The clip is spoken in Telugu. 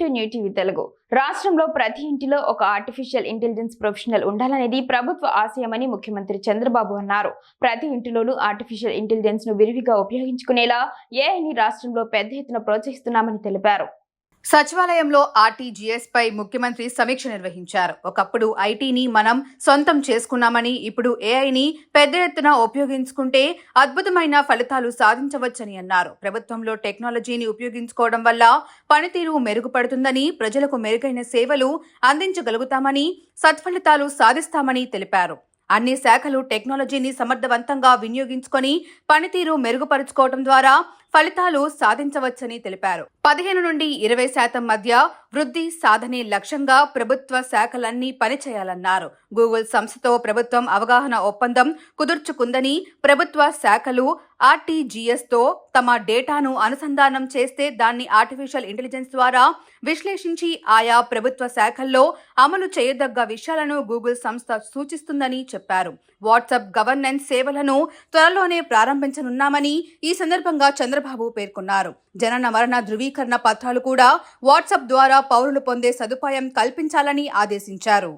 To new TV Telugu. రాష్ట్రంలో ప్రతి ఇంటిలో ఒక ఆర్టిఫిషియల్ ఇంటెలిజెన్స్ ప్రొఫెషనల్ ఉండాలనేది ప్రభుత్వ ఆశయమని ముఖ్యమంత్రి చంద్రబాబు అన్నారు. ప్రతి ఇంటిలోనూ ఆర్టిఫిషియల్ ఇంటెలిజెన్స్ ను విరివిగా ఉపయోగించుకునేలా ఏఐని రాష్ట్రంలో పెద్ద ఎత్తున ప్రోత్సహిస్తున్నామని తెలిపారు. సచివాలయంలో ఆర్టీజీఎస్ పై ముఖ్యమంత్రి సమీక్ష నిర్వహించారు. ఒకప్పుడు ఐటీని మనం సొంతం చేసుకున్నామని, ఇప్పుడు ఏఐని పెద్ద ఎత్తున ఉపయోగించుకుంటే అద్భుతమైన ఫలితాలు సాధించవచ్చని అన్నారు. ప్రభుత్వంలో టెక్నాలజీని ఉపయోగించుకోవడం వల్ల పనితీరు మెరుగుపడుతుందని, ప్రజలకు మెరుగైన సేవలు అందించగలుగుతామని, సత్ఫలితాలు సాధిస్తామని తెలిపారు. అన్ని శాఖలు టెక్నాలజీని సమర్థవంతంగా వినియోగించుకొని పనితీరు మెరుగుపరుచుకోవడం ద్వారా ఫలితాలు సాధించవచ్చని తెలిపారు. 15 నుండి 20% మధ్య వృద్ధి సాధనే లక్ష్యంగా ప్రభుత్వ శాఖలన్నీ పనిచేయాలన్నారు. గూగుల్ సంస్థతో ప్రభుత్వం అవగాహన ఒప్పందం కుదుర్చుకుందని, ప్రభుత్వ శాఖలు ఆర్టీజీఎస్ తో తమ డేటాను అనుసంధానం చేస్తే దాన్ని ఆర్టిఫిషియల్ ఇంటెలిజెన్స్ ద్వారా విశ్లేషించి ఆయా ప్రభుత్వ శాఖల్లో అమలు చేయదగ్గ విషయాలను గూగుల్ సంస్థ సూచిస్తుందని చెప్పారు. వాట్సాప్ గవర్నెన్స్ సేవలను త్వరలోనే ప్రారంభించనున్నామని ఈ సందర్భంగా చంద్రబాబు పేర్కొన్నారు. జనన మరణ ధృవీకరణ పత్రాలు కూడా వాట్సాప్ ద్వారా పౌరులు పొందే సదుపాయం కల్పించాలని ఆదేశించారు.